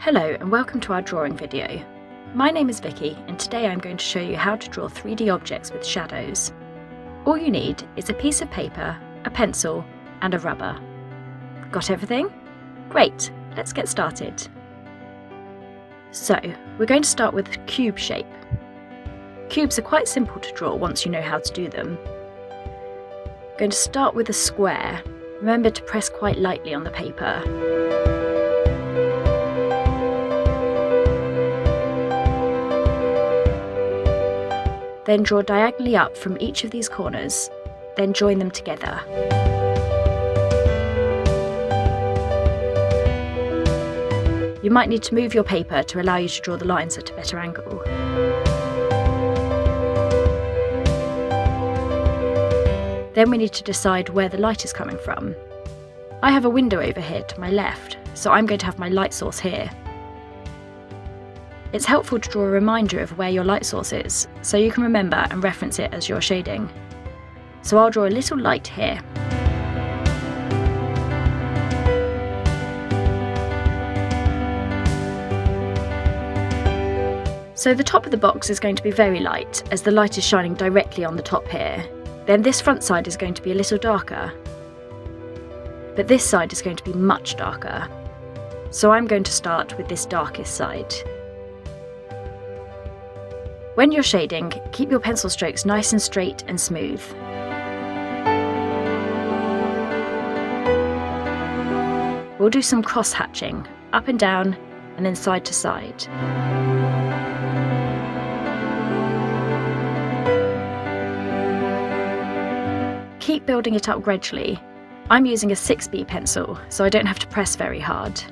Hello and welcome to our drawing video. My name is Vicky and today I'm going to show you how to draw 3D objects with shadows. All you need is a piece of paper, a pencil and a rubber. Got everything? Great, let's get started. So, we're going to start with a cube shape. Cubes are quite simple to draw once you know how to do them. I'm going to start with a square. Remember to press quite lightly on the paper. Then draw diagonally up from each of these corners, then join them together. You might need to move your paper to allow you to draw the lines at a better angle. Then we need to decide where the light is coming from. I have a window over here to my left, so I'm going to have my light source here. It's helpful to draw a reminder of where your light source is, so you can remember and reference it as you're shading. So I'll draw a little light here. So the top of the box is going to be very light, as the light is shining directly on the top here. Then this front side is going to be a little darker. But this side is going to be much darker. So I'm going to start with this darkest side. When you're shading, keep your pencil strokes nice and straight and smooth. We'll do some cross-hatching, up and down, and then side to side. Keep building it up gradually. I'm using a 6B pencil, so I don't have to press very hard.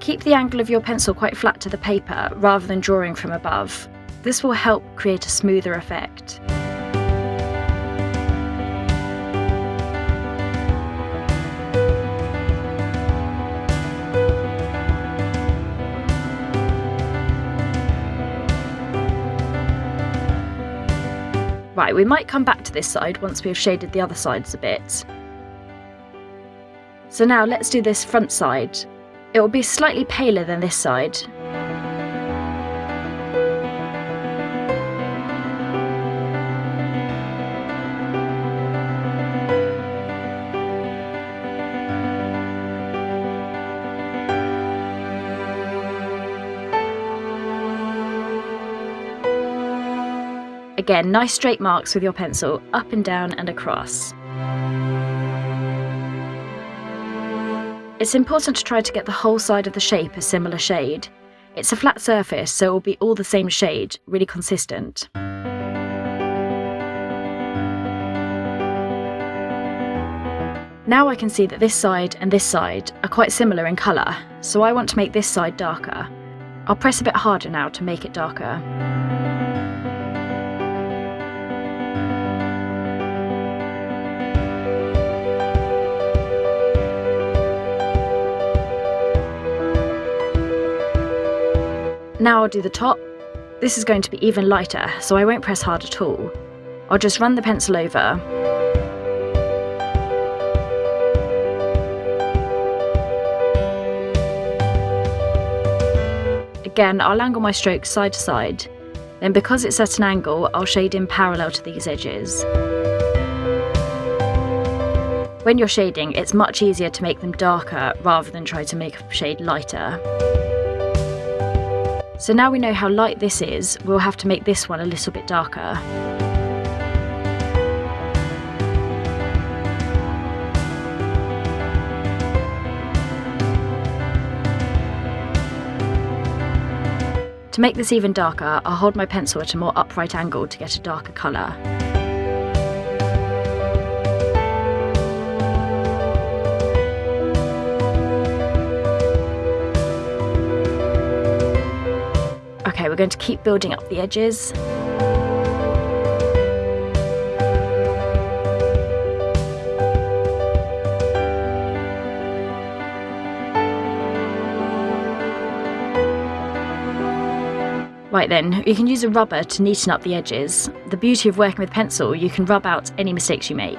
Keep the angle of your pencil quite flat to the paper rather than drawing from above. This will help create a smoother effect. Right, we might come back to this side once we've shaded the other sides a bit. So now let's do this front side. It will be slightly paler than this side. Again, nice straight marks with your pencil, up and down and across. It's important to try to get the whole side of the shape a similar shade. It's a flat surface, so it will be all the same shade, really consistent. Now I can see that this side and this side are quite similar in colour, so I want to make this side darker. I'll press a bit harder now to make it darker. Now I'll do the top. This is going to be even lighter, so I won't press hard at all. I'll just run the pencil over. Again, I'll angle my strokes side to side. Then because it's at an angle, I'll shade in parallel to these edges. When you're shading, it's much easier to make them darker rather than try to make a shade lighter. So now we know how light this is, we'll have to make this one a little bit darker. To make this even darker, I'll hold my pencil at a more upright angle to get a darker colour. Okay, we're going to keep building up the edges. Right then, you can use a rubber to neaten up the edges. The beauty of working with pencil, you can rub out any mistakes you make.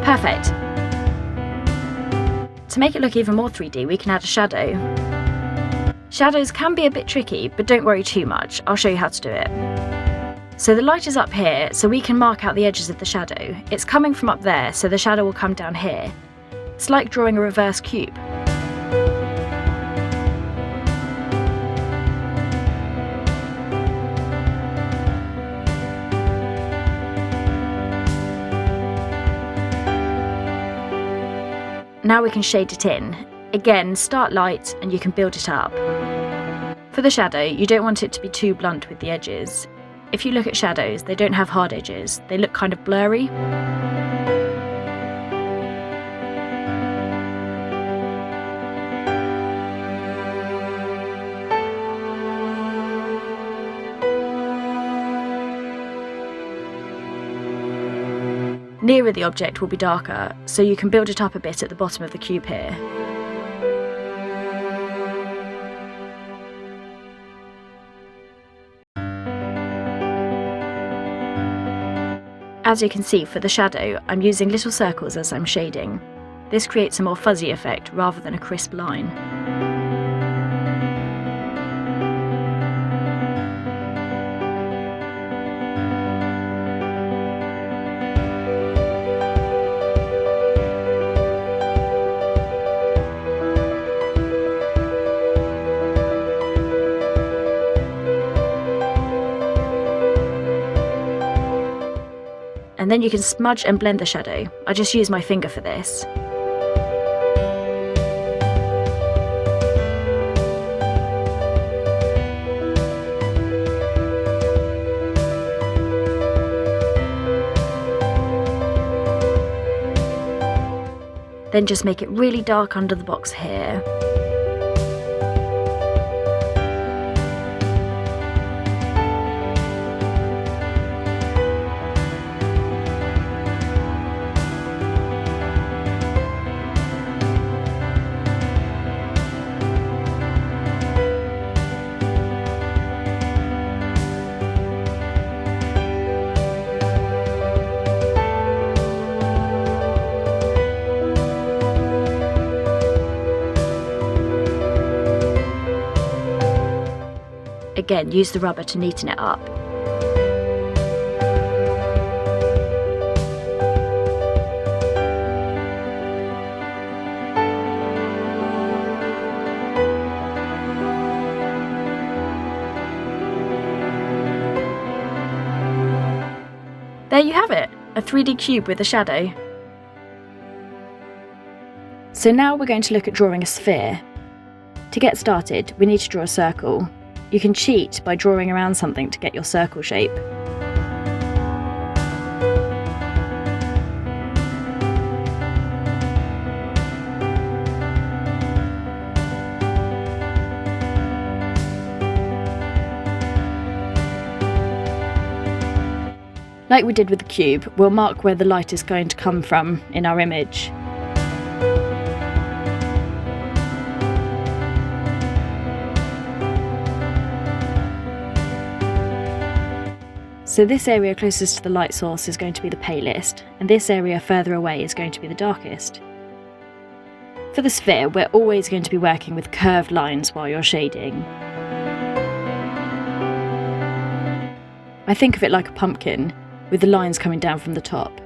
Perfect. To make it look even more 3D, we can add a shadow. Shadows can be a bit tricky, but don't worry too much. I'll show you how to do it. So the light is up here, so we can mark out the edges of the shadow. It's coming from up there, so the shadow will come down here. It's like drawing a reverse cube. Now we can shade it in. Again, start light and you can build it up. For the shadow, you don't want it to be too blunt with the edges. If you look at shadows, they don't have hard edges. They look kind of blurry. Nearer the object will be darker, so you can build it up a bit at the bottom of the cube here. As you can see, for the shadow, I'm using little circles as I'm shading. This creates a more fuzzy effect rather than a crisp line. And then you can smudge and blend the shadow. I just use my finger for this. Then just make it really dark under the box here. Again, use the rubber to neaten it up. There you have it, a 3D cube with a shadow. So now we're going to look at drawing a sphere. To get started, we need to draw a circle. You can cheat by drawing around something to get your circle shape. Like we did with the cube, we'll mark where the light is going to come from in our image. So this area closest to the light source is going to be the palest, and this area further away is going to be the darkest. For the sphere, we're always going to be working with curved lines while you're shading. I think of it like a pumpkin, with the lines coming down from the top.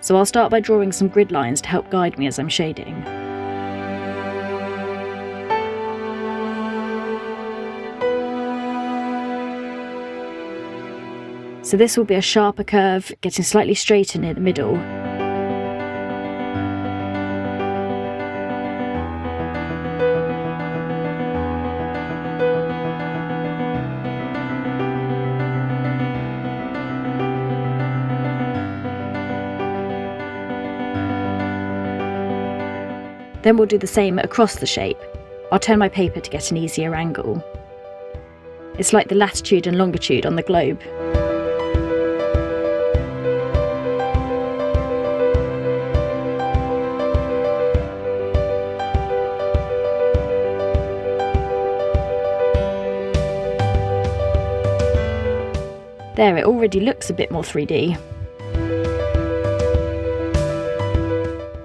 So I'll start by drawing some grid lines to help guide me as I'm shading. So this will be a sharper curve, getting slightly straighter near the middle. Then we'll do the same across the shape. I'll turn my paper to get an easier angle. It's like the latitude and longitude on the globe. There, it already looks a bit more 3D.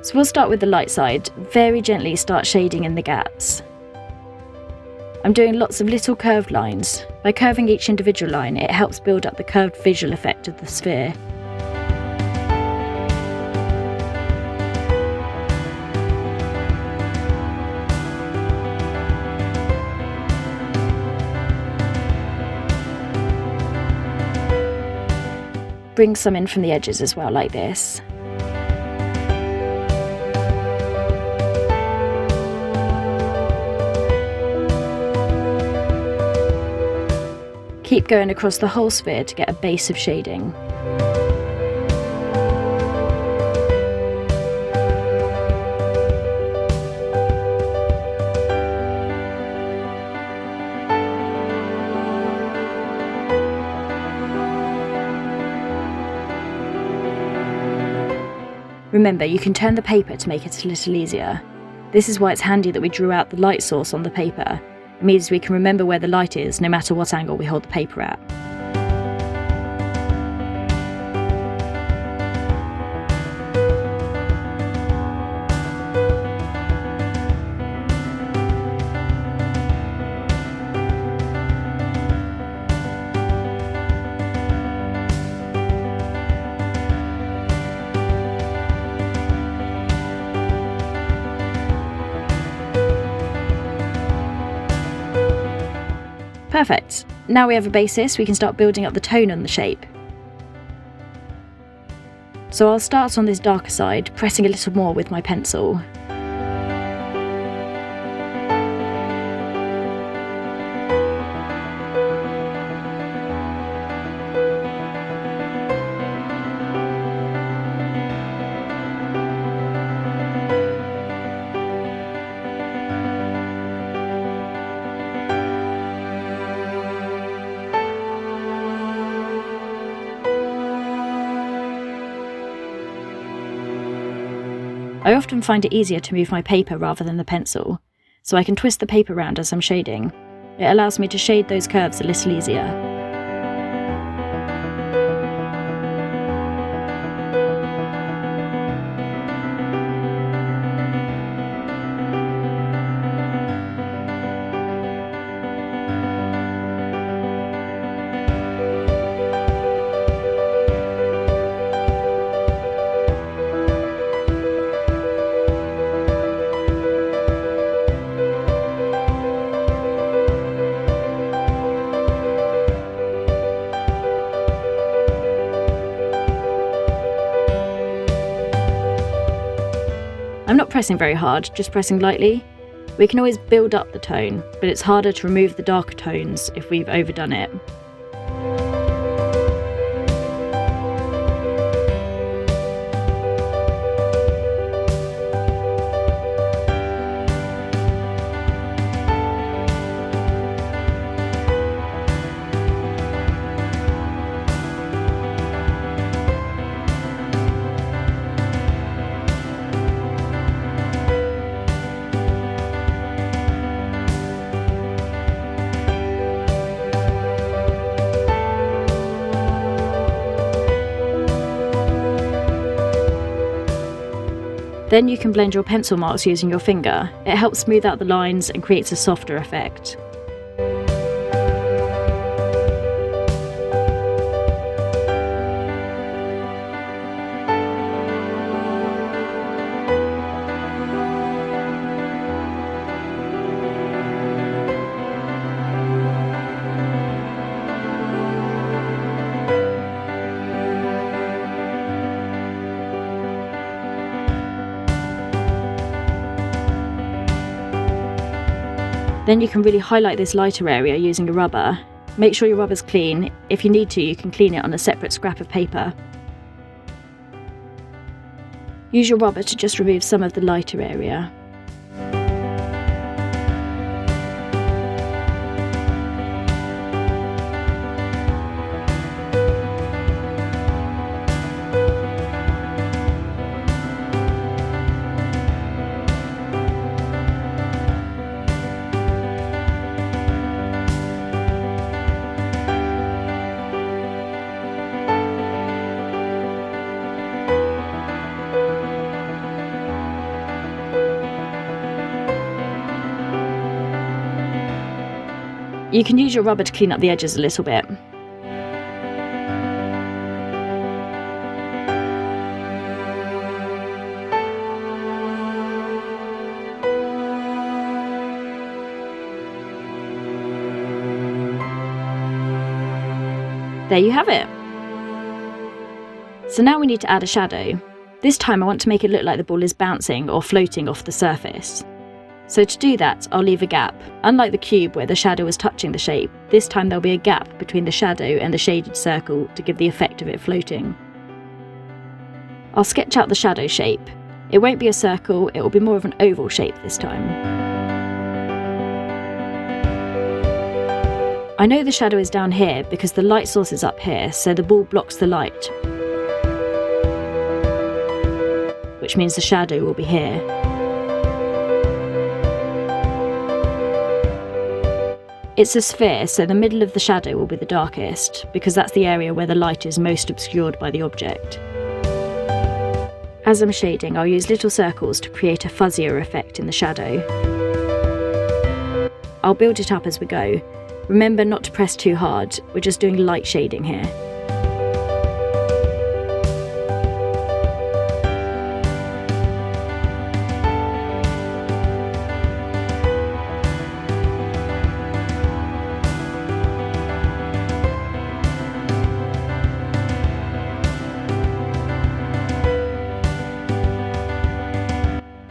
So we'll start with the light side, very gently start shading in the gaps. I'm doing lots of little curved lines. By curving each individual line, it helps build up the curved visual effect of the sphere. Bring some in from the edges as well, like this. Keep going across the whole sphere to get a base of shading. Remember, you can turn the paper to make it a little easier. This is why it's handy that we drew out the light source on the paper. It means we can remember where the light is no matter what angle we hold the paper at. Perfect. Now we have a basis, we can start building up the tone on the shape. So I'll start on this darker side, pressing a little more with my pencil. I often find it easier to move my paper rather than the pencil, so I can twist the paper around as I'm shading. It allows me to shade those curves a little easier. I'm not pressing very hard, just pressing lightly. We can always build up the tone, but it's harder to remove the darker tones if we've overdone it. Then you can blend your pencil marks using your finger. It helps smooth out the lines and creates a softer effect. Then you can really highlight this lighter area using a rubber. Make sure your rubber's clean. If you need to, you can clean it on a separate scrap of paper. Use your rubber to just remove some of the lighter area. You can use your rubber to clean up the edges a little bit. There you have it. So now we need to add a shadow. This time I want to make it look like the ball is bouncing or floating off the surface. So to do that, I'll leave a gap. Unlike the cube where the shadow was touching the shape, this time there'll be a gap between the shadow and the shaded circle to give the effect of it floating. I'll sketch out the shadow shape. It won't be a circle, it will be more of an oval shape this time. I know the shadow is down here because the light source is up here, so the ball blocks the light, which means the shadow will be here. It's a sphere, so the middle of the shadow will be the darkest, because that's the area where the light is most obscured by the object. As I'm shading, I'll use little circles to create a fuzzier effect in the shadow. I'll build it up as we go. Remember not to press too hard, we're just doing light shading here.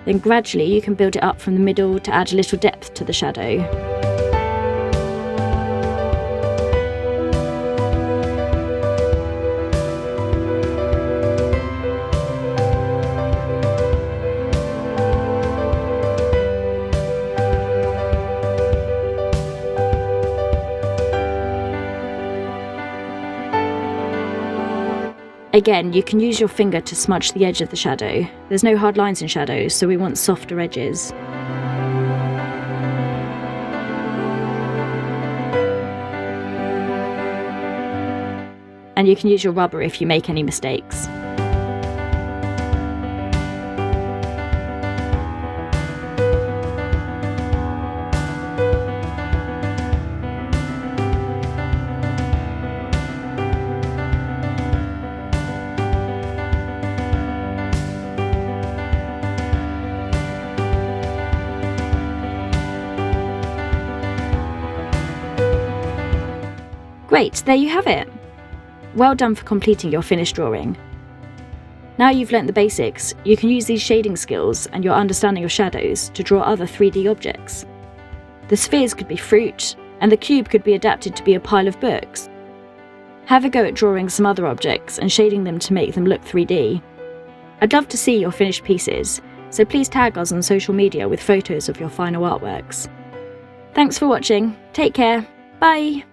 Then gradually you can build it up from the middle to add a little depth to the shadow. Again, you can use your finger to smudge the edge of the shadow. There's no hard lines in shadows, so we want softer edges. And you can use your rubber if you make any mistakes. Great, there you have it! Well done for completing your finished drawing. Now you've learnt the basics, you can use these shading skills and your understanding of shadows to draw other 3D objects. The spheres could be fruit, and the cube could be adapted to be a pile of books. Have a go at drawing some other objects and shading them to make them look 3D. I'd love to see your finished pieces, so please tag us on social media with photos of your final artworks. Thanks for watching, take care, bye!